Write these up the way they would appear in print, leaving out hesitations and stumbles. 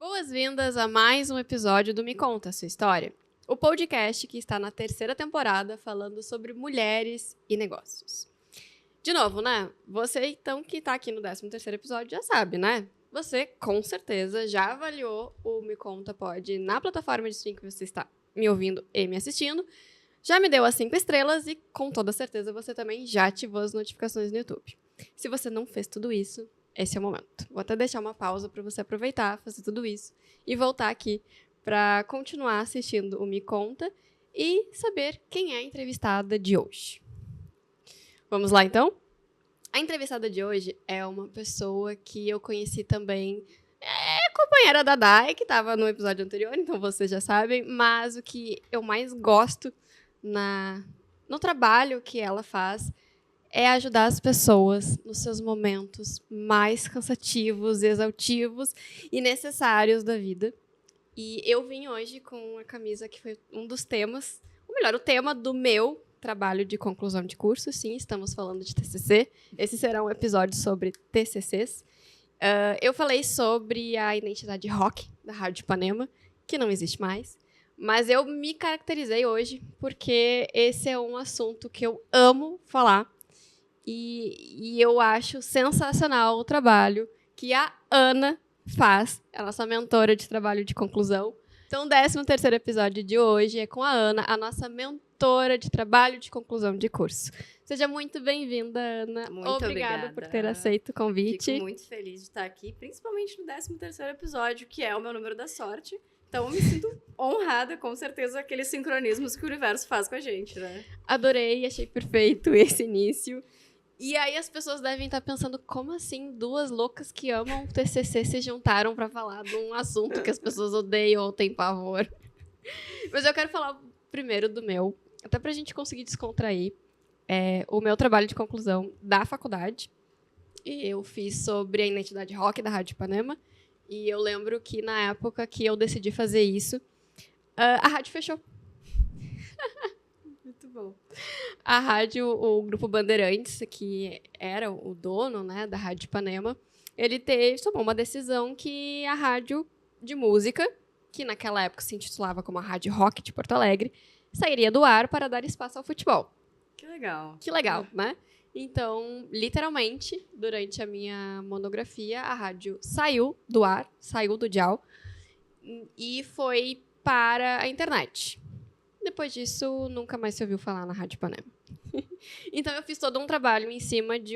Boas-vindas a mais um episódio do Me Conta Sua História, o podcast que está na terceira temporada falando sobre mulheres e negócios. De novo, né? Você então que está aqui no 13º episódio já sabe, né? Você com certeza já avaliou o Me Conta Pod na plataforma de streaming que você está me ouvindo e me assistindo, já me deu as 5 estrelas e com toda certeza você também já ativou as notificações no YouTube. Se você não fez tudo isso, esse é o momento. Vou até deixar uma pausa para você aproveitar, fazer tudo isso e voltar aqui para continuar assistindo o Me Conta e saber quem é a entrevistada de hoje. Vamos lá, então? A entrevistada de hoje é uma pessoa que eu conheci também, companheira da Dai, que estava no episódio anterior, então vocês já sabem, mas o que eu mais gosto no trabalho que ela faz é ajudar as pessoas nos seus momentos mais cansativos, exaustivos e necessários da vida. E eu vim hoje com a camisa que foi um dos temas, ou melhor, o tema do meu trabalho de conclusão de curso. Sim, estamos falando de TCC. Esse será um episódio sobre TCCs. Eu falei sobre a identidade rock da Rádio Ipanema, que não existe mais. Mas eu me caracterizei hoje porque esse é um assunto que eu amo falar. E eu acho sensacional o trabalho que a Ana faz, a nossa mentora de trabalho de conclusão. Então, o 13º episódio de hoje é com a Ana, a nossa mentora de trabalho de conclusão de curso. Seja muito bem-vinda, Ana. Muito obrigada por ter aceito o convite. Fico muito feliz de estar aqui, principalmente no 13º episódio, que é o meu número da sorte. Então, eu me sinto honrada, com certeza, aqueles sincronismos que o universo faz com a gente, né? Adorei, achei perfeito esse início. E aí as pessoas devem estar pensando, como assim duas loucas que amam o TCC se juntaram para falar de um assunto que as pessoas odeiam ou têm pavor? Mas eu quero falar primeiro do meu, até pra gente conseguir descontrair, o meu trabalho de conclusão da faculdade. E eu fiz sobre a identidade rock da Rádio Ipanema. E eu lembro que na época que eu decidi fazer isso, a rádio fechou. Muito bom. A rádio, o Grupo Bandeirantes, que era o dono, né, da Rádio Ipanema, ele tomou uma decisão que a rádio de música, que naquela época se intitulava como a Rádio Rock de Porto Alegre, sairia do ar para dar espaço ao futebol. Que legal. Que legal, né? Então, literalmente, durante a minha monografia, a rádio saiu do ar, saiu do dial, e foi para a internet. Depois disso, nunca mais se ouviu falar na Rádio Ipanema. Então, eu fiz todo um trabalho em cima de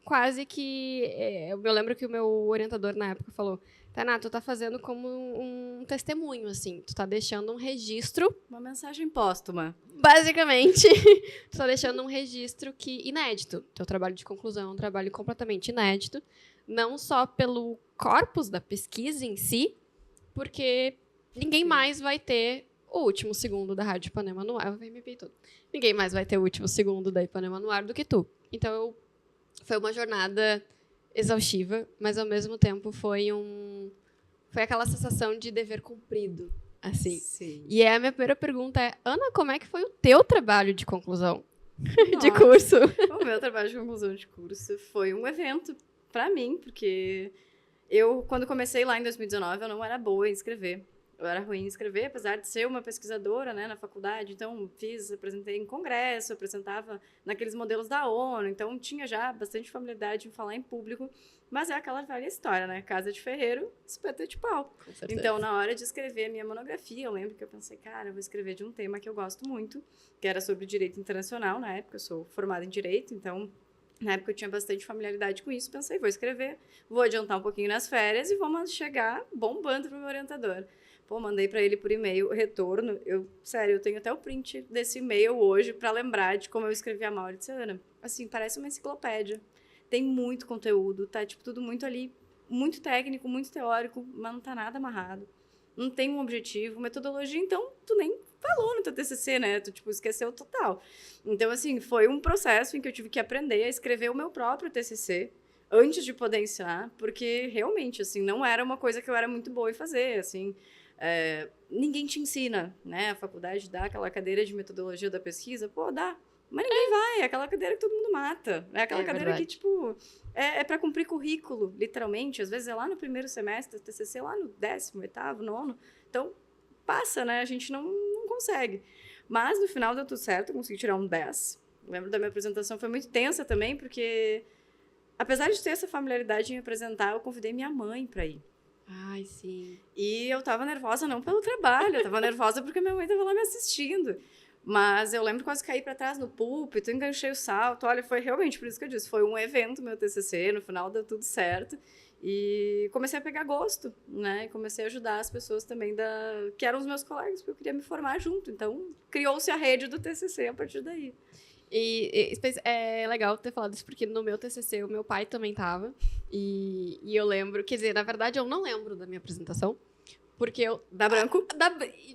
quase que... eu lembro que o meu orientador, na época, falou, Tainá, tu tá fazendo como um testemunho, assim. Tu tá deixando um registro... Uma mensagem póstuma. Basicamente, tu tá deixando um registro inédito. Teu trabalho de conclusão é um trabalho completamente inédito. Não só pelo corpus da pesquisa em si, porque ninguém mais vai ter o último segundo da Rádio Ipanema no ar. Eu me todo. Ninguém mais vai ter o último segundo da Ipanema no ar do que tu. Então, foi uma jornada exaustiva, mas ao mesmo tempo foi aquela sensação de dever cumprido, assim. Sim. E a minha primeira pergunta é, Ana, como é que foi o teu trabalho de conclusão de Nossa. curso? O meu trabalho de conclusão de curso foi um evento para mim, porque quando comecei lá em 2019, eu não era boa em escrever. Eu era ruim em escrever, apesar de ser uma pesquisadora, né, na faculdade. Então, apresentei em congresso, apresentava naqueles modelos da ONU. Então, tinha já bastante familiaridade em falar em público. Mas é aquela velha história, né? Casa de ferreiro, espeta de pau. Com certeza. Então, na hora de escrever a minha monografia, eu lembro que eu pensei, cara, eu vou escrever de um tema que eu gosto muito, que era sobre direito internacional. Na época, eu sou formada em direito, então... Na época eu tinha bastante familiaridade com isso, pensei, vou escrever, vou adiantar um pouquinho nas férias e vamos chegar bombando pro meu orientador. Pô, mandei para ele por e-mail retorno. Sério, eu tenho até o print desse e-mail hoje para lembrar de como eu escrevia mal. Ele disse, Ana, assim, parece uma enciclopédia. Tem muito conteúdo, tá? Tipo, tudo muito ali, muito técnico, muito teórico, mas não tá nada amarrado. Não tem um objetivo, metodologia, então tu nem falou no teu TCC, né? Tu, tipo, esqueceu total. Então, assim, foi um processo em que eu tive que aprender a escrever o meu próprio TCC antes de poder ensinar, porque realmente, assim, não era uma coisa que eu era muito boa em fazer, assim... ninguém te ensina, né? A faculdade dá aquela cadeira de metodologia da pesquisa, pô, dá. Mas ninguém vai, é aquela cadeira que todo mundo mata. É aquela cadeira verdade. que, tipo, é para cumprir currículo, literalmente. Às vezes é lá no primeiro semestre, TCC lá no 10º, 8º, 9º. Então, passa, né? A gente não consegue. Mas, no final, deu tudo certo, eu consegui tirar um 10. Lembro da minha apresentação, foi muito tensa também, porque, apesar de ter essa familiaridade em apresentar, eu convidei minha mãe para ir. Ai, sim. E eu tava nervosa não pelo trabalho, eu tava nervosa porque minha mãe tava lá me assistindo. Mas eu lembro quase caí para trás no púlpito, enganchei o salto. Olha, foi realmente por isso que eu disse, foi um evento meu TCC, no final deu tudo certo. E comecei a pegar gosto, né? E comecei a ajudar as pessoas também que eram os meus colegas, porque eu queria me formar junto. Então, criou-se a rede do TCC a partir daí. E é legal ter falado isso, porque no meu TCC o meu pai também tava. E eu lembro, quer dizer, na verdade eu não lembro da minha apresentação, porque eu... Dá branco?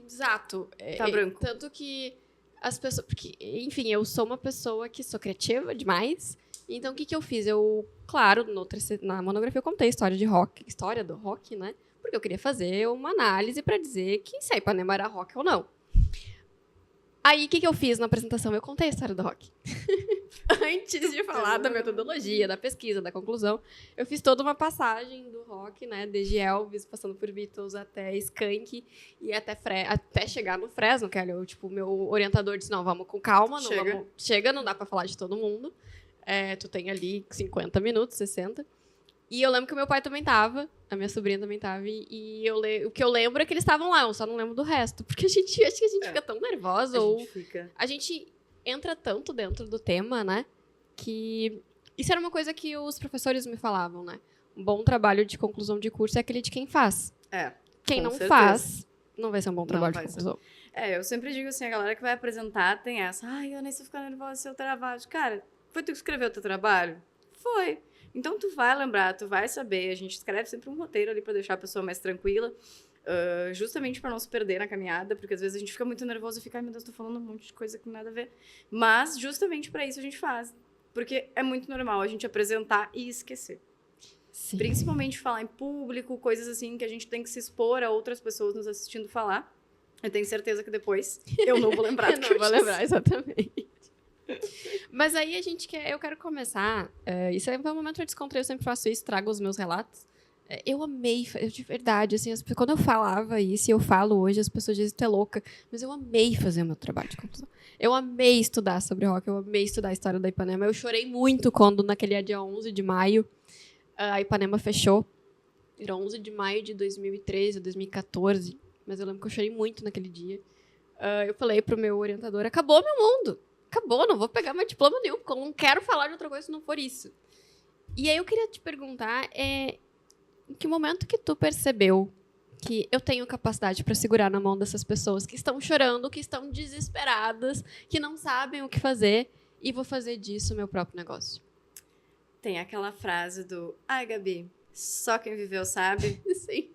Exato. Tá branco. Tanto que as pessoas... Porque, enfim, eu sou uma pessoa que sou criativa demais. Então, o que eu fiz? Eu, claro, na monografia eu contei a história do rock, né? Porque eu queria fazer uma análise pra dizer que se a Ipanema era rock ou não. Aí, o que eu fiz na apresentação? Eu contei a história do rock. Antes de falar da metodologia, da pesquisa, da conclusão, eu fiz toda uma passagem do rock, né? Desde Elvis, passando por Beatles, até Skank e até chegar no Fresno, que era o meu orientador disse, não, vamos com calma, chega, não dá pra falar de todo mundo. Tu tem ali 50 minutos, 60. E eu lembro que o meu pai também tava, a minha sobrinha também tava, e o que eu lembro é que eles estavam lá, eu só não lembro do resto. Porque acho que a gente fica tão nervosa, a gente entra tanto dentro do tema, né? Que isso era uma coisa que os professores me falavam, né? Um bom trabalho de conclusão de curso é aquele de quem faz. Quem não faz, não vai ser um bom trabalho de conclusão. Eu sempre digo assim, a galera que vai apresentar tem essa, ai, Ana, se eu ficar nervosa, se eu trabalho. Cara, foi tu que escreveu o teu trabalho? Foi. Então, tu vai lembrar, tu vai saber. A gente escreve sempre um roteiro ali pra deixar a pessoa mais tranquila, justamente pra não se perder na caminhada, porque às vezes a gente fica muito nervoso e fica, ai meu Deus, tô falando um monte de coisa que não tem nada a ver. Mas, justamente pra isso a gente faz. Porque é muito normal a gente apresentar e esquecer. Sim. Principalmente falar em público, coisas assim que a gente tem que se expor a outras pessoas nos assistindo falar. Eu tenho certeza que depois eu não vou lembrar. Eu não vou lembrar, exatamente. Mas aí eu quero começar. Isso é um momento de descontrair, eu sempre faço isso, trago os meus relatos. Eu amei, de verdade, assim, quando eu falava isso, e eu falo hoje, as pessoas dizem que tu é louca, mas eu amei fazer o meu trabalho de conclusão. Eu amei estudar sobre rock, eu amei estudar a história da Ipanema. Eu chorei muito quando, naquele dia 11 de maio, a Ipanema fechou. Era 11 de maio de 2013, 2014, mas eu lembro que eu chorei muito naquele dia. Eu falei pro meu orientador, acabou meu mundo. Acabou, não vou pegar meu diploma nenhum, porque eu não quero falar de outra coisa se não for isso. E aí eu queria te perguntar, em que momento que tu percebeu que eu tenho capacidade para segurar na mão dessas pessoas que estão chorando, que estão desesperadas, que não sabem o que fazer, e vou fazer disso meu próprio negócio? Tem aquela frase do, ai, Gabi, só quem viveu sabe. Sim.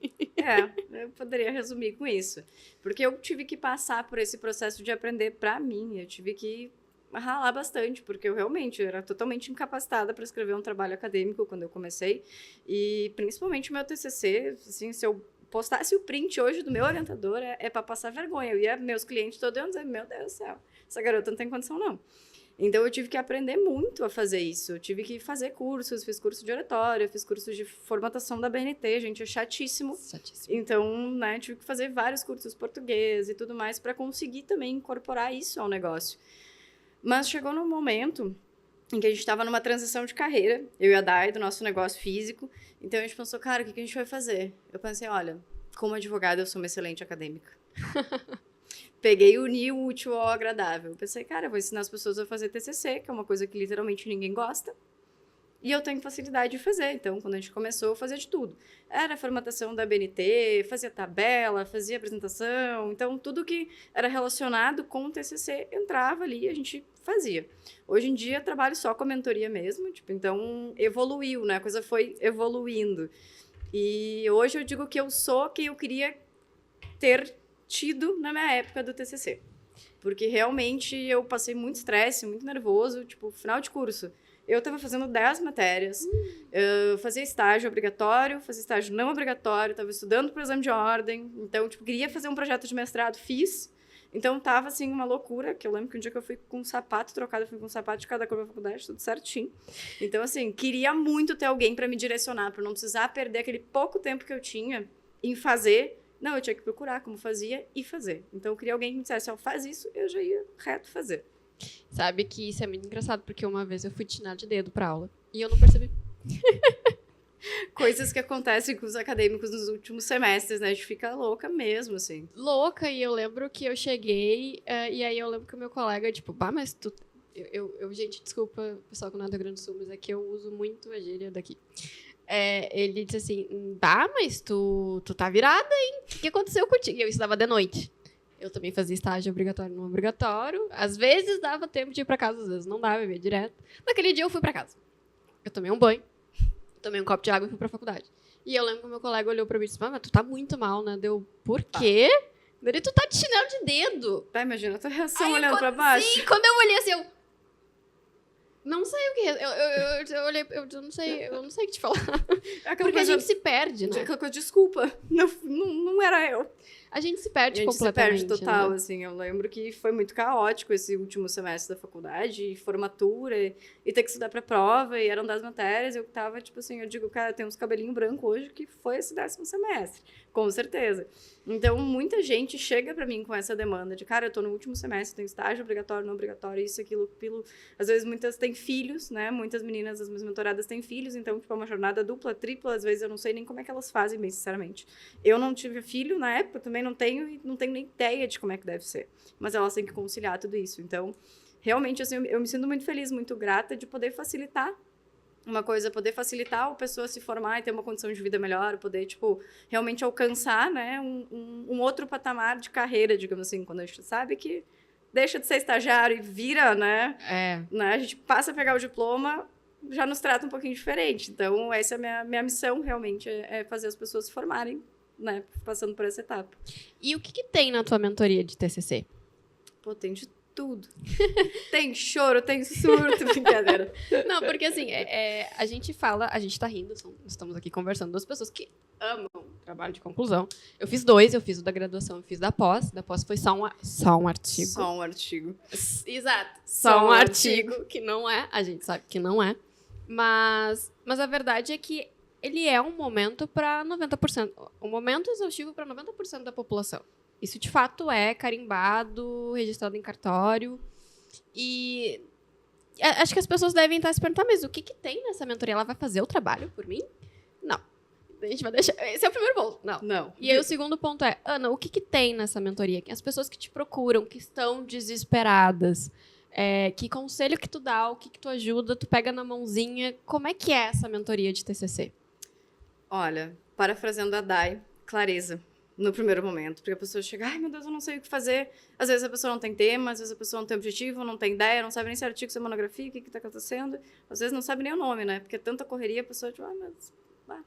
Eu poderia resumir com isso. Porque eu tive que passar por esse processo de aprender para mim. Eu tive que ralar bastante, porque eu realmente era totalmente incapacitada para escrever um trabalho acadêmico quando eu comecei. E principalmente o meu TCC, assim, se eu postasse o print hoje do meu orientador, é para passar vergonha. Eu ia meus clientes todo ano dizer, meu Deus do céu, essa garota não tem condição não. Então, eu tive que aprender muito a fazer isso. Eu tive que fazer cursos, fiz curso de oratória, fiz curso de formatação da BNT, gente, é chatíssimo. Então, né, tive que fazer vários cursos português e tudo mais para conseguir também incorporar isso ao negócio. Mas chegou num momento em que a gente estava numa transição de carreira, eu e a Dai, do nosso negócio físico. Então, a gente pensou, cara, o que a gente vai fazer? Eu pensei, olha, como advogada, eu sou uma excelente acadêmica. Peguei e uni o útil ao agradável. Pensei, cara, eu vou ensinar as pessoas a fazer TCC, que é uma coisa que literalmente ninguém gosta. E eu tenho facilidade de fazer. Então, quando a gente começou, eu fazia de tudo. Era a formatação da BNT, fazia tabela, fazia apresentação. Então, tudo que era relacionado com o TCC entrava ali e a gente fazia. Hoje em dia, trabalho só com a mentoria mesmo. Então, evoluiu, né? A coisa foi evoluindo. E hoje eu digo que eu sou quem eu queria ter tido na minha época do TCC. Porque realmente eu passei muito estresse, muito nervoso, tipo, final de curso. Eu estava fazendo 10 matérias, eu fazia estágio obrigatório, fazia estágio não obrigatório, estava estudando para o exame de ordem, então, tipo, queria fazer um projeto de mestrado, fiz, Então, tava, assim, uma loucura, que eu lembro que um dia que eu fui com um sapato trocado, eu fui com um sapato de cada cor pra faculdade, tudo certinho. Então, assim, queria muito ter alguém pra me direcionar, pra não precisar perder aquele pouco tempo que eu tinha em fazer. Não, eu tinha que procurar como fazia e fazer. Então, eu queria alguém que me dissesse, ó, faz isso, eu já ia reto fazer. Sabe que isso é muito engraçado, porque uma vez eu fui de chinelo de dedo pra aula e eu não percebi. Coisas que acontecem com os acadêmicos nos últimos semestres, né? A gente fica louca mesmo, assim. Louca, e eu lembro que eu cheguei, e aí eu lembro que o meu colega, tipo, bah, mas tu... gente, desculpa, pessoal que não é do Rio Grande do Sul, mas é que eu uso muito a gíria daqui. Ele disse assim, bah, mas tu tá virada, hein? O que aconteceu contigo? E eu estudava de noite. Eu também fazia estágio obrigatório no obrigatório. Às vezes dava tempo de ir pra casa, às vezes não dava, eu ia direto. Naquele dia eu fui pra casa. Eu tomei um banho, tomei um copo de água e fui pra faculdade. E eu lembro que o meu colega olhou pra mim e disse, mas tu tá muito mal, né? Deu, por quê? Ele, tu tá de chinelo de dedo. Tá, imagina a tua reação olhando pra baixo. Sim, quando eu olhei assim, eu... Não sei o que. Eu olhei, eu não sei o que te falar. Porque a gente se perde, né? Aquela coisa, desculpa, não era eu. A gente se perde a gente completamente. se perde total, né? assim. Eu lembro que foi muito caótico esse último semestre da faculdade, formatura, e ter que estudar pra prova, e eram 10 matérias, eu tava, tipo assim, eu digo, cara, tem uns cabelinhos brancos hoje que foi esse 10º semestre, com certeza. Então, muita gente chega pra mim com essa demanda de, cara, eu tô no último semestre, tenho estágio obrigatório, não obrigatório, isso, aquilo. Às vezes, muitas têm filhos, né? Muitas meninas das minhas mentoradas têm filhos, então, tipo, é uma jornada dupla, tripla, às vezes eu não sei nem como é que elas fazem, bem sinceramente. Eu não tive filho na época, também não tenho, e não tenho nem ideia de como é que deve ser. Mas elas têm que conciliar tudo isso. Então, realmente, assim, eu me sinto muito feliz, muito grata de poder facilitar uma coisa, poder facilitar a pessoa se formar e ter uma condição de vida melhor, poder, tipo, realmente alcançar, né, um outro patamar de carreira, digamos assim, quando a gente sabe que deixa de ser estagiário e vira, né, a gente passa a pegar o diploma, já nos trata um pouquinho diferente. Então, essa é a minha missão, realmente, é fazer as pessoas se formarem, né, passando por essa etapa. E o que tem na tua mentoria de TCC? Pô, tem de tudo. Tem choro, tem surto, brincadeira. Não, porque assim, a gente tá rindo, estamos aqui conversando, duas pessoas que amam trabalho de conclusão. Eu fiz 2, eu fiz o da graduação, eu fiz da pós foi só um artigo. Só um artigo. Exato. Só um artigo, que não é, a gente sabe que não é. Mas a verdade é que ele é um momento para 90%, um momento exaustivo para 90% da população. Isso, de fato, é carimbado, registrado em cartório. E acho que as pessoas devem estar se perguntando, mas o que tem nessa mentoria? Ela vai fazer o trabalho por mim? Não. A gente vai deixar... Esse é o primeiro ponto. Não. E aí o segundo ponto é, Ana, o que tem nessa mentoria? As pessoas que te procuram, que estão desesperadas, que conselho que tu dá, o que tu ajuda, tu pega na mãozinha. Como é que é essa mentoria de TCC? Olha, parafraseando a Dai, clareza. No primeiro momento, porque a pessoa chega, ai meu Deus, eu não sei o que fazer. Às vezes a pessoa não tem tema, às vezes a pessoa não tem objetivo, não tem ideia, não sabe nem se é artigo, se é monografia, o que está acontecendo. Às vezes não sabe nem o nome, né? Porque é tanta correria, a pessoa, tipo, mas...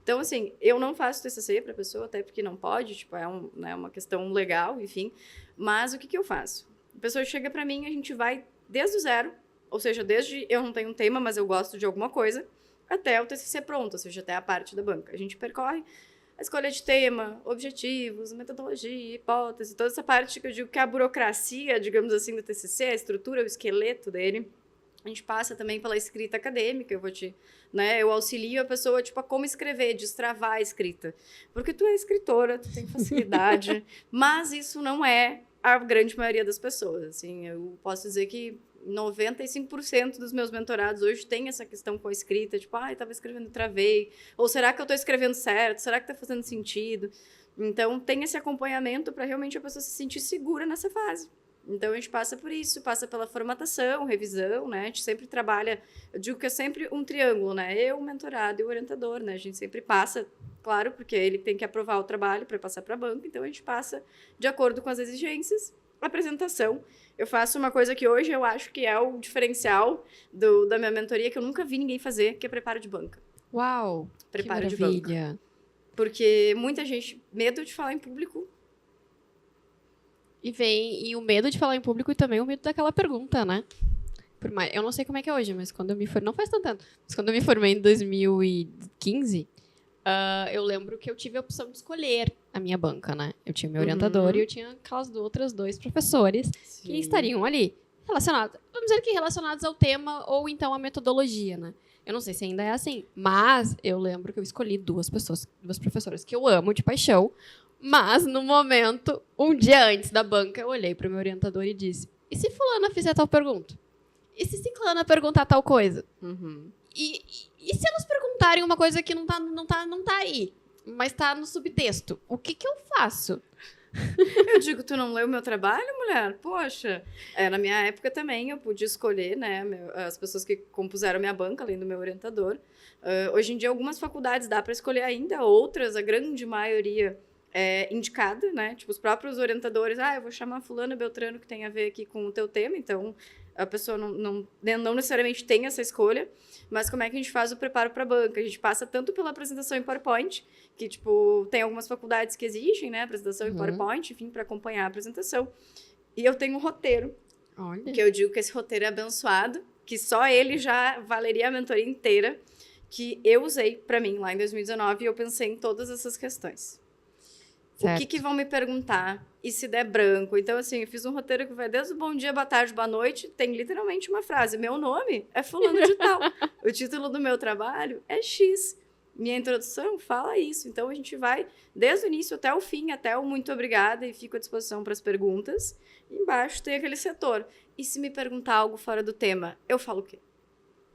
Então, assim, eu não faço TCC para a pessoa, até porque não pode, tipo, né, uma questão legal, enfim. Mas o que eu faço? A pessoa chega para mim, a gente vai desde o zero, ou seja, desde eu não tenho um tema, mas eu gosto de alguma coisa, até o TCC pronto, ou seja, até a parte da banca. A gente percorre a escolha de tema, objetivos, metodologia, hipótese, toda essa parte que eu digo que é a burocracia, digamos assim, do TCC, a estrutura, o esqueleto dele. A gente passa também pela escrita acadêmica, eu auxilio a pessoa, tipo, a como escrever, destravar a escrita. Porque tu é escritora, tu tem facilidade, mas isso não é a grande maioria das pessoas, assim. Eu posso dizer que 95% dos meus mentorados hoje tem essa questão com a escrita, tipo, estava escrevendo e travei, ou será que eu estou escrevendo certo, será que está fazendo sentido? Então, tem esse acompanhamento para realmente a pessoa se sentir segura nessa fase. Então, a gente passa por isso, passa pela formatação, revisão, né? A gente sempre trabalha, eu digo que é sempre um triângulo, né? Eu, o mentorado e o orientador, né? A gente sempre passa, claro, porque ele tem que aprovar o trabalho para passar para a banca, então a gente passa de acordo com as exigências, apresentação. Eu faço uma coisa que hoje eu acho que é o diferencial da minha mentoria, que eu nunca vi ninguém fazer, que é preparo de banca. Uau! Preparo de banca. Porque muita gente, medo de falar em público. E o medo de falar em público e também o medo daquela pergunta, né? Eu não sei como é que é hoje, mas quando eu me formei, não faz tanto tempo, mas quando eu me formei em 2015, eu lembro que eu tive a opção de escolher a minha banca, né? Eu tinha meu orientador e eu tinha aquelas outras 2 professores que estariam ali relacionados, vamos dizer que relacionados ao tema ou então à metodologia, né? Eu não sei se ainda é assim, mas eu lembro que eu escolhi 2 professoras que eu amo de paixão, mas no momento, um dia antes da banca, eu olhei para o meu orientador e disse: e se fulana fizer tal pergunta? E se ciclana perguntar tal coisa? E se elas perguntarem uma coisa que não tá aí, mas tá no subtexto? O que eu faço? Eu digo, tu não leu o meu trabalho, mulher? Poxa. Na minha época também eu pude escolher, né, as pessoas que compuseram a minha banca, além do meu orientador. Hoje em dia, algumas faculdades dá para escolher ainda, outras, a grande maioria é indicada, né? Tipo, os próprios orientadores, eu vou chamar fulano Beltrano que tem a ver aqui com o teu tema, então a pessoa não necessariamente tem essa escolha, mas como é que a gente faz o preparo para a banca? A gente passa tanto pela apresentação em PowerPoint, que, tipo, tem algumas faculdades que exigem, né, apresentação em PowerPoint, enfim, para acompanhar a apresentação. E eu tenho um roteiro, que eu digo que esse roteiro é abençoado, que só ele já valeria a mentoria inteira, que eu usei para mim lá em 2019 e eu pensei em todas essas questões. Certo. O que vão me perguntar? E se der branco? Então, assim, eu fiz um roteiro que vai desde o bom dia, boa tarde, boa noite. Tem literalmente uma frase. Meu nome é fulano de tal. O título do meu trabalho é X. Minha introdução fala isso. Então, a gente vai desde o início até o fim, até o muito obrigada e fico à disposição para as perguntas. E embaixo tem aquele setor. E se me perguntar algo fora do tema, eu falo o quê?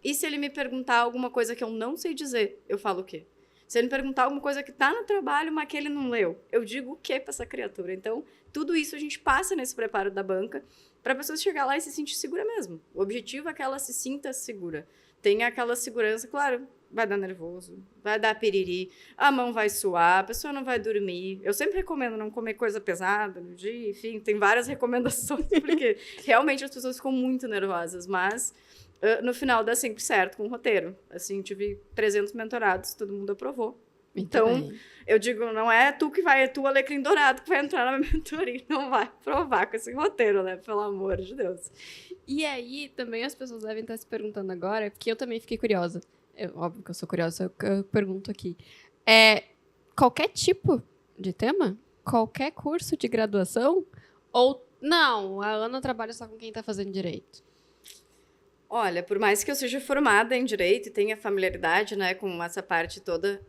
E se ele me perguntar alguma coisa que eu não sei dizer, eu falo o quê? Se ele me perguntar alguma coisa que está no trabalho, mas que ele não leu, eu digo o quê para essa criatura? Então, tudo isso a gente passa nesse preparo da banca para a pessoa chegar lá e se sentir segura mesmo. O objetivo é que ela se sinta segura. Tenha aquela segurança, claro, vai dar nervoso, vai dar piriri, a mão vai suar, a pessoa não vai dormir. Eu sempre recomendo não comer coisa pesada no dia, enfim, tem várias recomendações, porque realmente as pessoas ficam muito nervosas, mas no final dá sempre certo com o roteiro. Assim, tive 300 mentorados, todo mundo aprovou. Então, eu digo, não é tu que vai, é tu, Alecrim Dourado, que vai entrar na minha mentoria, não vai provar com esse roteiro, né? Pelo amor de Deus. E aí, também as pessoas devem estar se perguntando agora, porque eu também fiquei curiosa. Óbvio que eu sou curiosa, eu pergunto aqui. Qualquer tipo de tema? Qualquer curso de graduação? Ou, não, a Ana trabalha só com quem está fazendo direito? Olha, por mais que eu seja formada em Direito e tenha familiaridade, né, com essa parte toda,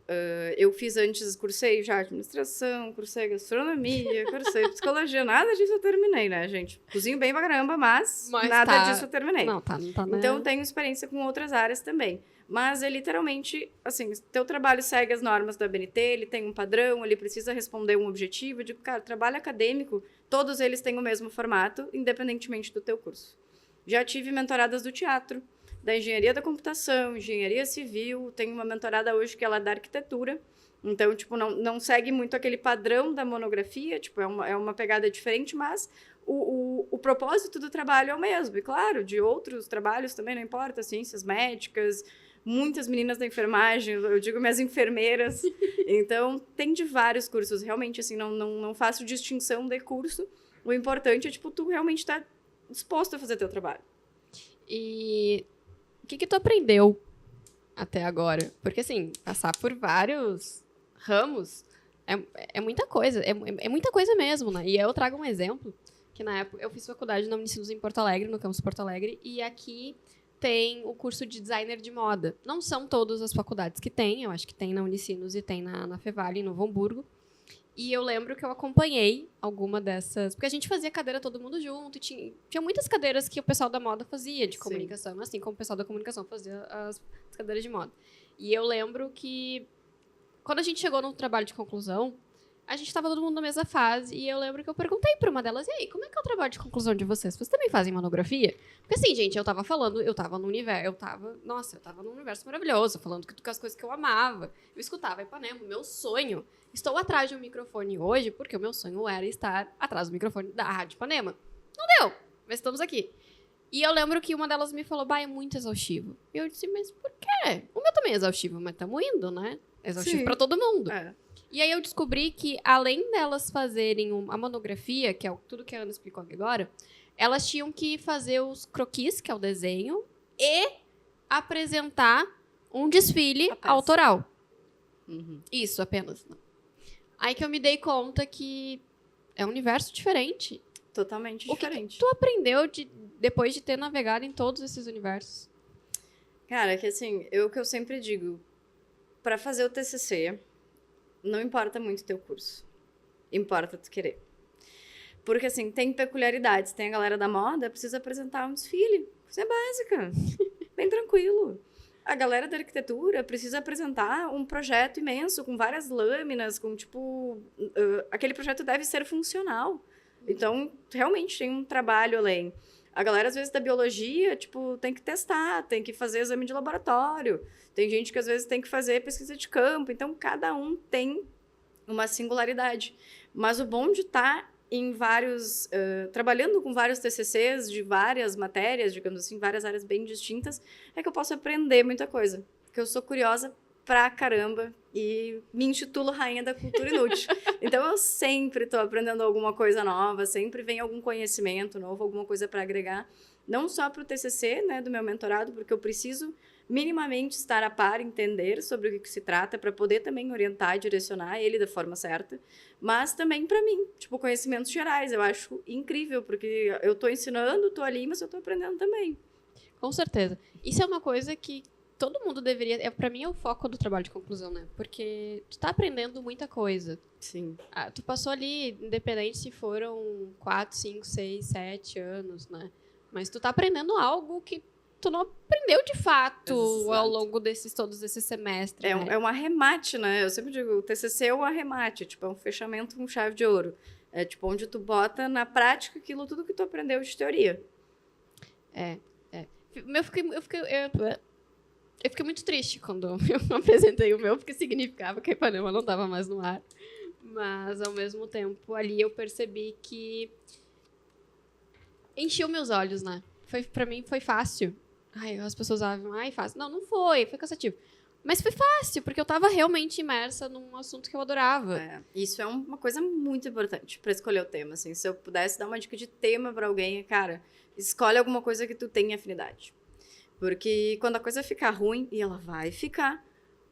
eu fiz antes, cursei já administração, cursei gastronomia, cursei psicologia, nada disso eu terminei, né, gente? Cozinho bem pra caramba, mas nada disso eu terminei. Não tá, então, tenho experiência com outras áreas também. Mas é literalmente, assim, teu trabalho segue as normas da ABNT, ele tem um padrão, ele precisa responder um objetivo. Eu digo, cara, trabalho acadêmico, todos eles têm o mesmo formato, independentemente do teu curso. Já tive mentoradas do teatro, da engenharia da computação, engenharia civil. Tenho uma mentorada hoje que ela é da arquitetura. Então, tipo, não segue muito aquele padrão da monografia. Tipo, é uma pegada diferente, mas o propósito do trabalho é o mesmo. E, claro, de outros trabalhos também, não importa. Ciências médicas, muitas meninas da enfermagem, eu digo minhas enfermeiras. Então, tem de vários cursos. Realmente, assim, não faço distinção de curso. O importante é, tipo, tu realmente estar disposto a fazer teu trabalho. E o que tu aprendeu até agora? Porque, assim, passar por vários ramos é muita coisa. É muita coisa mesmo, né? E eu trago um exemplo, que na época eu fiz faculdade na Unicinos em Porto Alegre, no campus Porto Alegre, e aqui tem o curso de designer de moda. Não são todas as faculdades que tem, eu acho que tem na Unicinos e tem na Fevale, em Novo Hamburgo. E eu lembro que eu acompanhei alguma dessas... Porque a gente fazia cadeira todo mundo junto. Tinha muitas cadeiras que o pessoal da moda fazia, de comunicação. Assim como o pessoal da comunicação fazia as cadeiras de moda. E eu lembro que... Quando a gente chegou no trabalho de conclusão, a gente estava todo mundo na mesma fase. E eu lembro que eu perguntei para uma delas, e aí, como é que é o trabalho de conclusão de vocês? Vocês também fazem monografia? Porque assim, gente, eu tava falando, eu tava num universo maravilhoso, falando com as coisas que eu amava. Eu escutava Ipanema, o meu sonho. Estou atrás de um microfone hoje, porque o meu sonho era estar atrás do microfone da Rádio Ipanema. Não deu, mas estamos aqui. E eu lembro que uma delas me falou, é muito exaustivo. E eu disse, mas por quê? O meu também é exaustivo, mas estamos indo, né? Exaustivo para todo mundo. É. E aí eu descobri que, além delas fazerem a monografia, que é tudo que a Ana explicou aqui agora, elas tinham que fazer os croquis, que é o desenho, e apresentar um desfile autoral. Isso, apenas. Não. Aí que eu me dei conta que é um universo diferente. Totalmente diferente. O que tu aprendeu depois de ter navegado em todos esses universos? Cara, que assim, o que eu sempre digo, pra fazer o TCC, não importa muito o teu curso. Importa tu querer. Porque, assim, tem peculiaridades. Tem a galera da moda, precisa apresentar um desfile. Coisa básica. Bem tranquilo. A galera da arquitetura precisa apresentar um projeto imenso, com várias lâminas, com, tipo... aquele projeto deve ser funcional. Então, realmente, tem um trabalho além. A galera, às vezes, da biologia, tipo, tem que testar, tem que fazer exame de laboratório. Tem gente que, às vezes, tem que fazer pesquisa de campo. Então, cada um tem uma singularidade. Mas o bom de estar em vários... trabalhando com vários TCCs de várias matérias, digamos assim, várias áreas bem distintas, é que eu posso aprender muita coisa. Porque eu sou curiosa pra caramba e me intitulo Rainha da Cultura Inútil. Então, eu sempre estou aprendendo alguma coisa nova, sempre vem algum conhecimento novo, alguma coisa para agregar. Não só para o TCC, né, do meu mentorado, porque eu preciso minimamente estar a par, entender sobre o que se trata, para poder também orientar e direcionar ele da forma certa, mas também para mim, tipo, conhecimentos gerais. Eu acho incrível, porque eu estou ensinando, estou ali, mas eu estou aprendendo também. Com certeza. Isso é uma coisa que todo mundo deveria... Para mim é o foco do trabalho de conclusão, né? Porque tu tá aprendendo muita coisa. Sim. Tu passou ali, independente se foram 4, 5, 6, 7 anos, né? Mas tu tá aprendendo algo que tu não aprendeu de fato. Exato. Ao longo todos esses semestres. É, né? É um arremate, né? Eu sempre digo, o TCC é um arremate, tipo, é um fechamento com chave de ouro. É tipo onde tu bota na prática aquilo tudo que tu aprendeu de teoria. Eu fiquei muito triste quando eu apresentei o meu, porque significava que a Ipanema não estava mais no ar. Mas, ao mesmo tempo, ali eu percebi que encheu meus olhos, né? Pra mim foi fácil. Ai, as pessoas falam, fácil. Não, não foi cansativo. Mas foi fácil, porque eu tava realmente imersa num assunto que eu adorava. Isso é uma coisa muito importante pra escolher o tema, assim. Se eu pudesse dar uma dica de tema pra alguém, cara, escolhe alguma coisa que tu tenha afinidade. Porque quando a coisa ficar ruim, e ela vai ficar,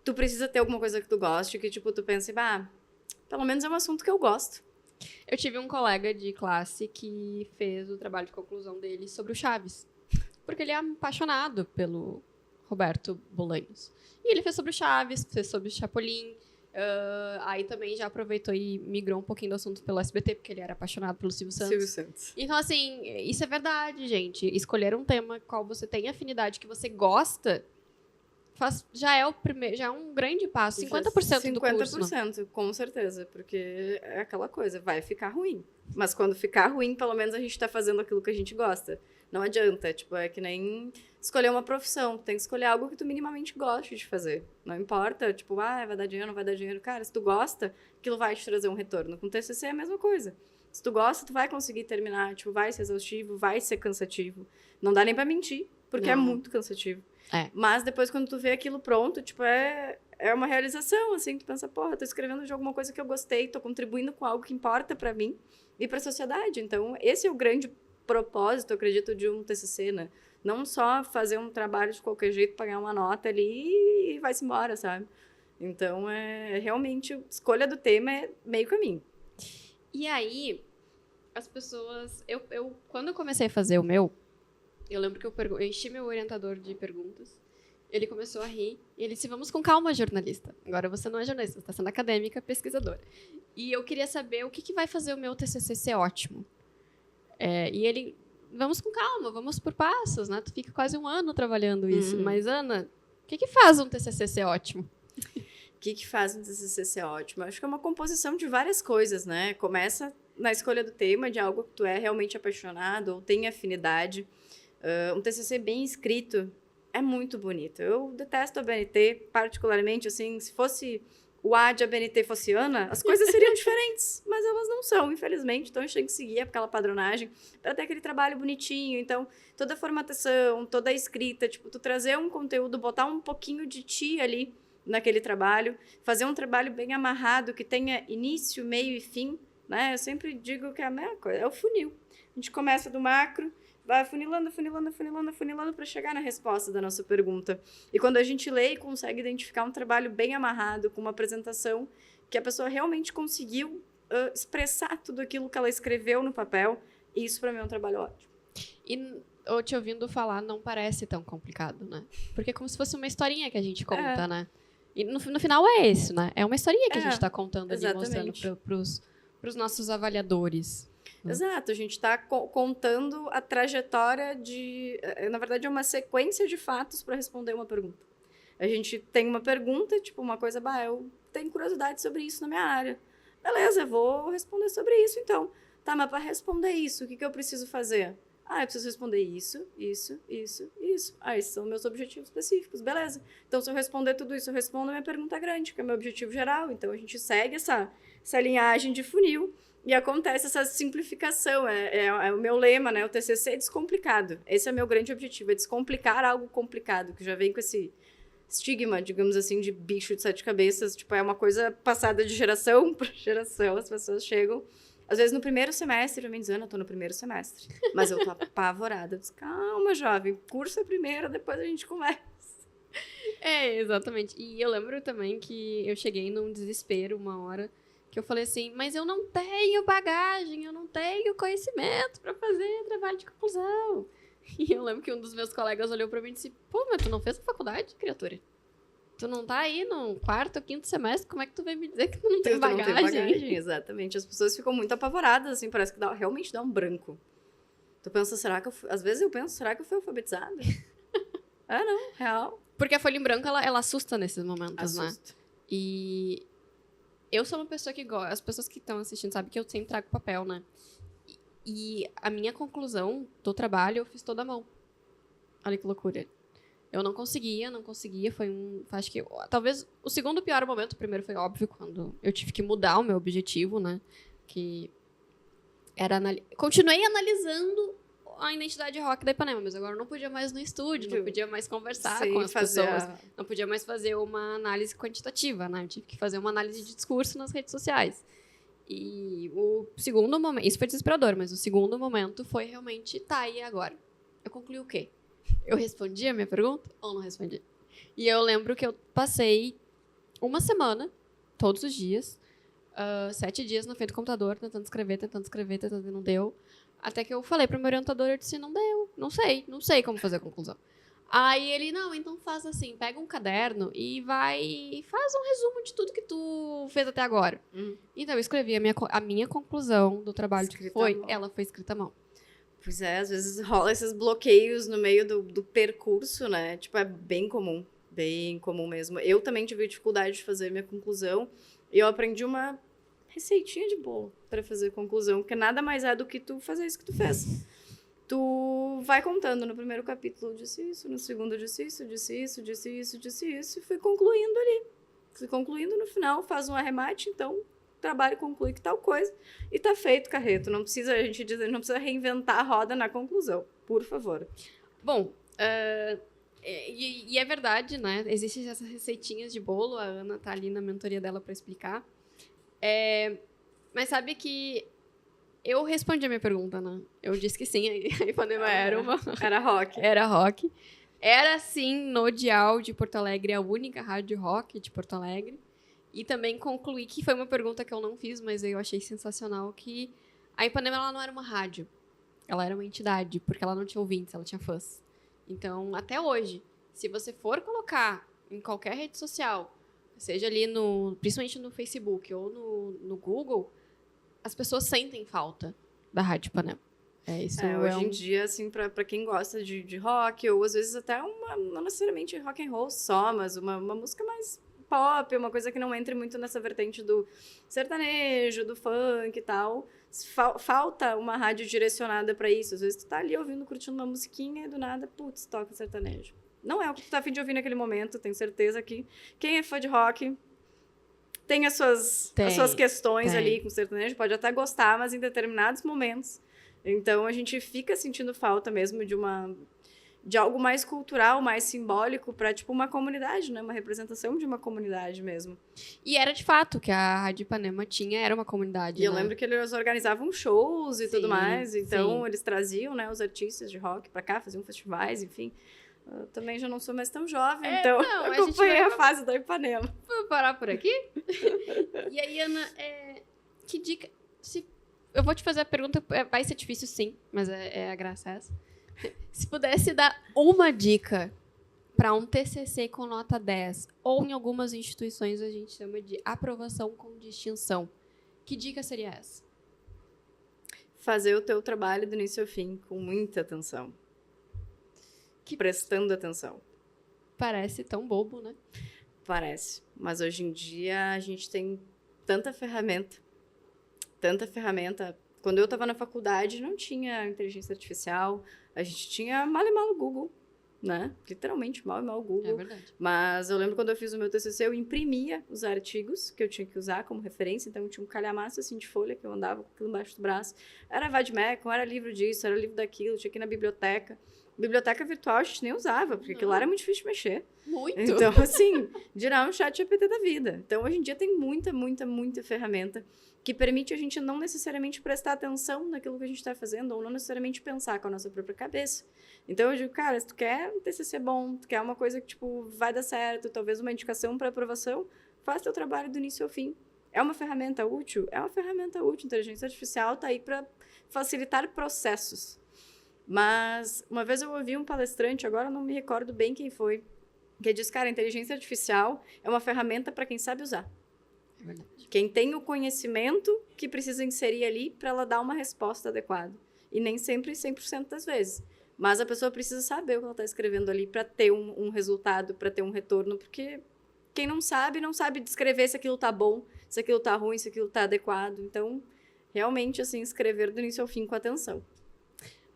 tu precisa ter alguma coisa que tu goste, que tipo, tu pense, pelo menos é um assunto que eu gosto. Eu tive um colega de classe que fez o trabalho de conclusão dele sobre o Chaves. Porque ele é apaixonado pelo Roberto Bolanhos. E ele fez sobre o Chaves, fez sobre o Chapolin. Aí também já aproveitou e migrou um pouquinho do assunto pelo SBT, porque ele era apaixonado pelo Silvio Santos. Então, assim, isso é verdade, gente. Escolher um tema qual você tem afinidade, que você gosta, já é um grande passo. 50% do curso. 50%, com certeza. Porque é aquela coisa, vai ficar ruim. Mas quando ficar ruim, pelo menos a gente tá fazendo aquilo que a gente gosta. Não adianta, tipo, é que nem escolher uma profissão. Tem que escolher algo que tu minimamente goste de fazer. Não importa, tipo, vai dar dinheiro, não vai dar dinheiro. Cara, se tu gosta, aquilo vai te trazer um retorno. Com o TCC é a mesma coisa. Se tu gosta, tu vai conseguir terminar, tipo, vai ser exaustivo, vai ser cansativo. Não dá nem pra mentir, porque é muito cansativo. Mas depois, quando tu vê aquilo pronto, tipo, é uma realização, assim. Tu pensa, porra, tô escrevendo de alguma coisa que eu gostei, tô contribuindo com algo que importa pra mim e pra sociedade. Então, esse é o grande propósito, eu acredito, de um TCC, né? Não só fazer um trabalho de qualquer jeito, pagar uma nota ali e vai-se embora, sabe? Então, realmente, a escolha do tema é meio caminho. E aí, as pessoas... Quando eu comecei a fazer o meu, eu lembro que eu enchi meu orientador de perguntas, ele começou a rir, e ele disse, vamos com calma, jornalista. Agora você não é jornalista, você está sendo acadêmica, pesquisadora. E eu queria saber o que vai fazer o meu TCC ser ótimo. E ele, vamos com calma, vamos por passos, né? Tu fica quase um ano trabalhando isso. Mas, Ana, o que faz um TCC ser ótimo? O que faz um TCC ser ótimo? Acho que é uma composição de várias coisas, né? Começa na escolha do tema, de algo que tu é realmente apaixonado ou tem afinidade. Um TCC bem escrito é muito bonito. Eu detesto a BNT, particularmente, assim, se fosse... o A de ABNT fosse Ana, as coisas seriam diferentes, mas elas não são, infelizmente. Então, a gente tem que seguir aquela padronagem para ter aquele trabalho bonitinho. Então, toda a formatação, toda a escrita, tipo, tu trazer um conteúdo, botar um pouquinho de ti ali naquele trabalho, fazer um trabalho bem amarrado, que tenha início, meio e fim, né? Eu sempre digo que é a mesma coisa, é o funil. A gente começa do macro, vai funilando para chegar na resposta da nossa pergunta. E quando a gente lê e consegue identificar um trabalho bem amarrado, com uma apresentação que a pessoa realmente conseguiu expressar tudo aquilo que ela escreveu no papel, isso para mim é um trabalho ótimo. E eu te ouvindo falar, não parece tão complicado, né? Porque é como se fosse uma historinha que a gente conta, né? E no final é isso, né? É uma historinha que a gente está contando ali, mostrando pros nossos avaliadores. Exato, a gente está contando a trajetória de... Na verdade, é uma sequência de fatos para responder uma pergunta. A gente tem uma pergunta, tipo, uma coisa, eu tenho curiosidade sobre isso na minha área. Beleza, eu vou responder sobre isso, então. Tá, mas para responder isso, o que eu preciso fazer? Eu preciso responder isso. Esses são meus objetivos específicos, beleza. Então, se eu responder tudo isso, eu respondo a minha pergunta grande, que é o meu objetivo geral. Então, a gente segue essa linhagem de funil e acontece essa simplificação. É o meu lema, né? O TCC é descomplicado. Esse é o meu grande objetivo, é descomplicar algo complicado, que já vem com esse estigma, digamos assim, de bicho de 7 cabeças. Tipo, é uma coisa passada de geração para geração. As pessoas chegam... Às vezes, no primeiro semestre, eu me dizendo, eu tô no primeiro semestre. Mas eu tô apavorada. Eu disse, calma, jovem, curso é primeiro, depois a gente conversa. Exatamente. E eu lembro também que eu cheguei num desespero uma hora, que eu falei assim, mas eu não tenho bagagem, eu não tenho conhecimento pra fazer trabalho de conclusão. E eu lembro que um dos meus colegas olhou pra mim e disse, pô, mas tu não fez a faculdade, criatura? Tu não tá aí no 4º, 5º semestre, como é que tu vem me dizer que tu não tem bagagem? Não tem bagagem, exatamente. As pessoas ficam muito apavoradas, assim, parece que realmente dá um branco. Tu pensa, às vezes eu penso, será que eu fui alfabetizada? Não, real. Porque a folha em branco, ela assusta nesses momentos, assusta. Né? E eu sou uma pessoa que gosta, as pessoas que estão assistindo sabem que eu sempre trago papel, né? E a minha conclusão do trabalho eu fiz toda à mão. Olha que loucura. Eu não conseguia, acho que talvez o segundo pior momento, o primeiro foi óbvio, quando eu tive que mudar o meu objetivo, né? Que era continuei analisando a identidade rock da Ipanema, mas agora eu não podia mais no estúdio, não podia mais conversar com as pessoas, não podia mais fazer uma análise quantitativa, né? Eu tive que fazer uma análise de discurso nas redes sociais. E o segundo momento, isso foi desesperador, mas o segundo momento foi realmente, tá, e agora? Eu concluí o quê? Eu respondi a minha pergunta ou não respondi? E eu lembro que eu passei uma semana, todos os dias, 7 dias na frente do computador, tentando escrever, e não deu. Até que eu falei para o meu orientador, eu disse, não deu, não sei como fazer a conclusão. Aí ele, não, então faz assim, pega um caderno e faz um resumo de tudo que tu fez até agora. Então eu escrevi a minha conclusão do trabalho, ela foi escrita à mão. Pois é, às vezes rola esses bloqueios no meio do percurso, né? Tipo, é bem comum mesmo. Eu também tive dificuldade de fazer minha conclusão e eu aprendi uma receitinha de bolo para fazer conclusão, que nada mais é do que tu fazer isso que tu fez. Tu vai contando, no primeiro capítulo disse isso, no segundo disse isso, e fui concluindo ali. Fui concluindo no final, faz um arremate, então... trabalho conclui que tal coisa e tá feito, Carreto. Não precisa, a gente diz, não precisa reinventar a roda na conclusão, por favor. Bom, e é verdade, né? Existem essas receitinhas de bolo, a Ana tá ali na mentoria dela para explicar. Mas sabe que eu respondi a minha pergunta, né? Eu disse que sim, a Ipanema era rock. Era rock. Era, sim, no Dial de Porto Alegre, a única rádio rock de Porto Alegre. E também concluí que foi uma pergunta que eu não fiz, mas eu achei sensacional, que a Ipanema ela não era uma rádio. Ela era uma entidade, porque ela não tinha ouvintes, ela tinha fãs. Então, até hoje, se você for colocar em qualquer rede social, seja ali principalmente no Facebook ou no Google, as pessoas sentem falta da Rádio Ipanema. Hoje em dia, assim, pra quem gosta de rock, ou às vezes até não necessariamente rock and roll só, mas uma música mais pop, uma coisa que não entre muito nessa vertente do sertanejo, do funk e tal. Falta uma rádio direcionada pra isso. Às vezes tu tá ali ouvindo, curtindo uma musiquinha e do nada, putz, toca sertanejo. Não é o que tu tá a fim de ouvir naquele momento, tenho certeza que quem é fã de rock tem as suas questões ali com sertanejo, pode até gostar, mas em determinados momentos. Então a gente fica sentindo falta mesmo de de algo mais cultural, mais simbólico para tipo uma comunidade, né? Uma representação de uma comunidade mesmo. E era de fato que a Rádio Ipanema era uma comunidade, E eu né? lembro que eles organizavam shows e tudo Sim, mais, então sim. eles traziam, né, os artistas de rock para cá, faziam festivais, enfim. Eu também já não sou mais tão jovem, então não, eu a gente acompanhei vai- a fase da Ipanema. Vamos parar por aqui? E aí, Ana, que dica... Eu vou te fazer a pergunta, vai ser difícil sim, mas a graça é essa. Se pudesse dar uma dica para um TCC com nota 10, ou em algumas instituições a gente chama de aprovação com distinção, que dica seria essa? Fazer o teu trabalho do início ao fim com muita atenção. Prestando atenção. Parece tão bobo, né? Parece. Mas hoje em dia a gente tem tanta ferramenta. Tanta ferramenta. Quando eu estava na faculdade, não tinha inteligência artificial. A gente tinha mal e mal o Google, né? Literalmente, mal e mal o Google. É verdade. Mas eu lembro quando eu fiz o meu TCC, eu imprimia os artigos que eu tinha que usar como referência. Então, eu tinha um calhamaço assim de folha que eu andava com aquilo embaixo do braço. Era vademecum, era livro disso, era livro daquilo. Tinha que ir na biblioteca. Biblioteca virtual a gente nem usava, porque aquilo lá era muito difícil de mexer. Muito. Então, assim, dirá um chat GPT da vida. Então, hoje em dia tem muita, muita, muita ferramenta que permite a gente não necessariamente prestar atenção naquilo que a gente está fazendo ou não necessariamente pensar com a nossa própria cabeça. Então, eu digo, cara, se tu quer um TCC bom, tu quer uma coisa que, tipo, vai dar certo, talvez uma indicação para aprovação, faz teu trabalho do início ao fim. É uma ferramenta útil? É uma ferramenta útil. Inteligência artificial está aí para facilitar processos. Mas, uma vez eu ouvi um palestrante, agora eu não me recordo bem quem foi, que disse, cara, a inteligência artificial é uma ferramenta para quem sabe usar. É verdade. Quem tem o conhecimento que precisa inserir ali para ela dar uma resposta adequada. E nem sempre 100% das vezes. Mas a pessoa precisa saber o que ela está escrevendo ali para ter um resultado, para ter um retorno, porque quem não sabe descrever se aquilo tá bom, se aquilo tá ruim, se aquilo tá adequado. Então, realmente, assim, escrever do início ao fim com atenção.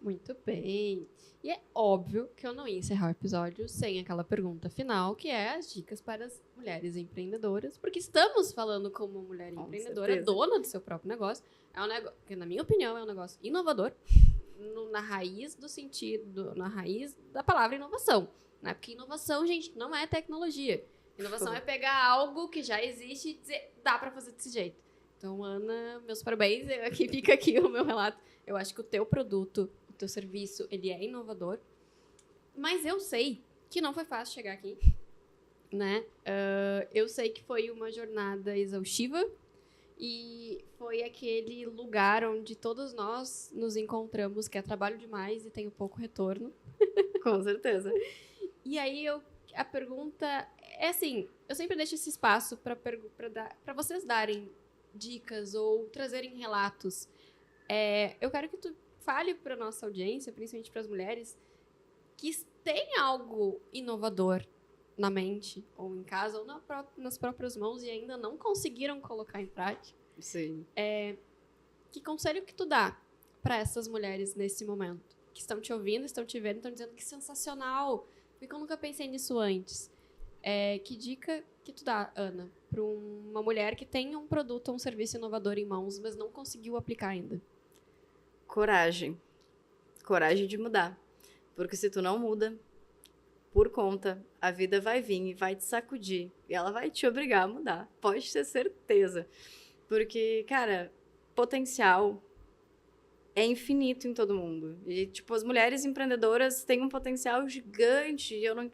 Muito bem. E é óbvio que eu não ia encerrar o episódio sem aquela pergunta final, que é as dicas para as mulheres empreendedoras, porque estamos falando como uma mulher empreendedora, certeza. dona do seu próprio negócio. É um negócio que, na minha opinião, é um negócio inovador, na raiz do sentido, na raiz da palavra inovação. Né? Porque inovação, gente, não é tecnologia. Inovação é pegar algo que já existe e dizer, dá para fazer desse jeito. Então, Ana, meus parabéns. Aqui fica aqui o meu relato. Eu acho que o teu produto, o teu serviço, ele é inovador. Mas eu sei que não foi fácil chegar aqui, né? Eu sei que foi uma jornada exaustiva e foi aquele lugar onde todos nós nos encontramos, que é trabalho demais e tenho pouco retorno. Com certeza. E aí a pergunta é assim, eu sempre deixo esse espaço para vocês darem dicas ou trazerem relatos. Eu quero que tu fale para nossa audiência, principalmente para as mulheres, que tem algo inovador na mente, ou em casa, ou nas próprias mãos e ainda não conseguiram colocar em prática. Sim. Que conselho que tu dá para essas mulheres nesse momento? Que estão te ouvindo, estão te vendo, estão dizendo que sensacional, porque eu nunca pensei nisso antes. Que dica que tu dá, Ana, para uma mulher que tem um produto ou um serviço inovador em mãos, mas não conseguiu aplicar ainda? Coragem. Coragem de mudar. Porque se tu não muda, por conta, a vida vai vir e vai te sacudir. E ela vai te obrigar a mudar. Pode ter certeza. Porque, cara, potencial é infinito em todo mundo. E, tipo, as mulheres empreendedoras têm um potencial gigante. E eu não...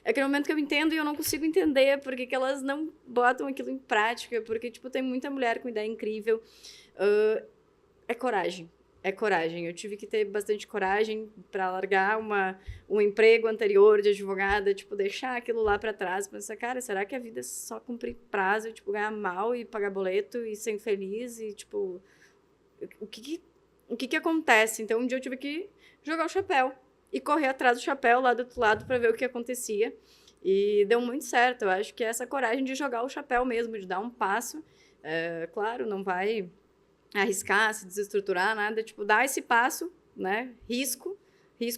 É aquele momento que eu entendo e eu não consigo entender porque que elas não botam aquilo em prática. Porque, tipo, tem muita mulher com ideia incrível. É coragem. É coragem. Eu tive que ter bastante coragem para largar um emprego anterior de advogada, tipo, deixar aquilo lá para trás, pensar, cara, será que a vida é só cumprir prazo, e, tipo, ganhar mal e pagar boleto e ser infeliz e, tipo, o que acontece? Então, um dia eu tive que jogar o chapéu e correr atrás do chapéu lá do outro lado para ver o que acontecia. E deu muito certo. Eu acho que é essa coragem de jogar o chapéu mesmo, de dar um passo. Claro, não vai arriscar, se desestruturar, nada, tipo, dar esse passo, né, risco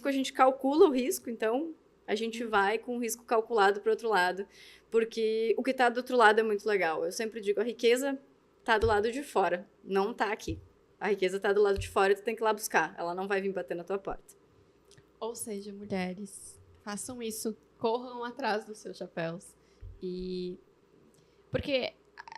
a gente calcula o risco, então a gente vai com o risco calculado para o outro lado, porque o que está do outro lado é muito legal. Eu sempre digo, a riqueza está do lado de fora, não está aqui. A riqueza está do lado de fora e tu tem que ir lá buscar, ela não vai vir bater na tua porta. Ou seja, mulheres, façam isso. Corram atrás dos seus chapéus. Porque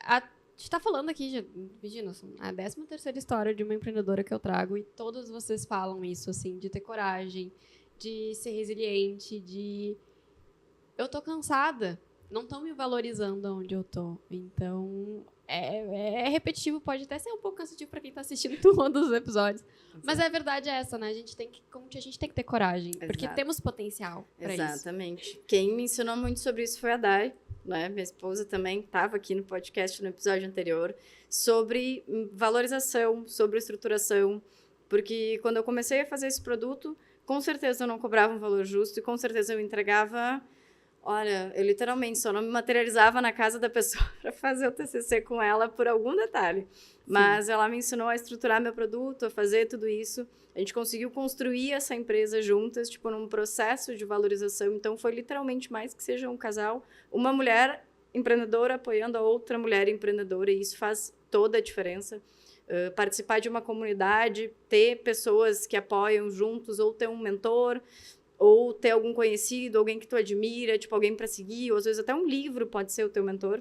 a gente tá falando aqui, imagina, a 13ª história de uma empreendedora que eu trago e todos vocês falam isso, assim, de ter coragem, de ser resiliente, eu tô cansada, não estão me valorizando onde eu tô. Então, é repetitivo, pode até ser um pouco cansativo pra quem tá assistindo todos os episódios. Mas a verdade é essa, né? A gente tem que ter coragem, porque temos potencial pra isso. Exatamente. Quem me ensinou muito sobre isso foi a Dai, né? Minha esposa também estava aqui no podcast no episódio anterior, sobre valorização, sobre estruturação, porque quando eu comecei a fazer esse produto, com certeza eu não cobrava um valor justo e com certeza eu entregava... Olha, eu literalmente só não me materializava na casa da pessoa para fazer o TCC com ela por algum detalhe. Mas ela me ensinou a estruturar meu produto, a fazer tudo isso. A gente conseguiu construir essa empresa juntas, tipo, num processo de valorização. Então, foi literalmente mais que seja um casal, uma mulher empreendedora apoiando a outra mulher empreendedora. E isso faz toda a diferença. Participar de uma comunidade, ter pessoas que apoiam juntos ou ter um mentor... ou ter algum conhecido, alguém que tu admira, tipo, alguém para seguir, ou às vezes até um livro pode ser o teu mentor,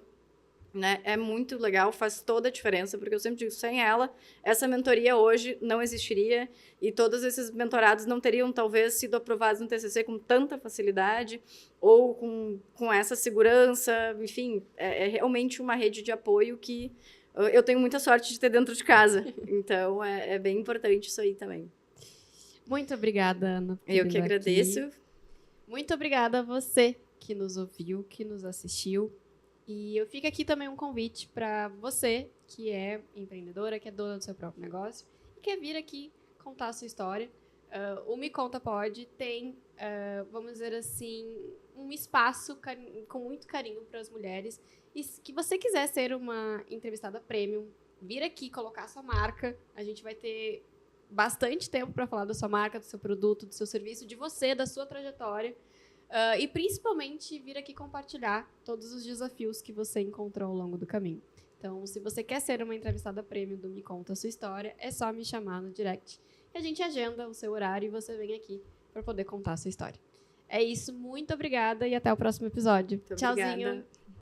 né? É muito legal, faz toda a diferença, porque eu sempre digo, sem ela, essa mentoria hoje não existiria e todos esses mentorados não teriam, talvez, sido aprovados no TCC com tanta facilidade ou com essa segurança, enfim, é realmente uma rede de apoio que eu tenho muita sorte de ter dentro de casa. Então, é bem importante isso aí também. Muito obrigada, Ana. Eu que agradeço. Aqui. Muito obrigada a você que nos ouviu, que nos assistiu. E eu fico aqui também um convite para você que é empreendedora, que é dona do seu próprio negócio e quer vir aqui contar a sua história. O Me Conta Pod tem, vamos dizer assim, um espaço com muito carinho para as mulheres. E se você quiser ser uma entrevistada premium, vir aqui colocar a sua marca, a gente vai ter bastante tempo para falar da sua marca, do seu produto, do seu serviço, de você, da sua trajetória. E principalmente vir aqui compartilhar todos os desafios que você encontrou ao longo do caminho. Então, se você quer ser uma entrevistada premium do Me Conta a Sua História, é só me chamar no direct. E a gente agenda o seu horário e você vem aqui para poder contar a sua história. É isso, muito obrigada e até o próximo episódio. Muito Tchauzinho. Obrigada.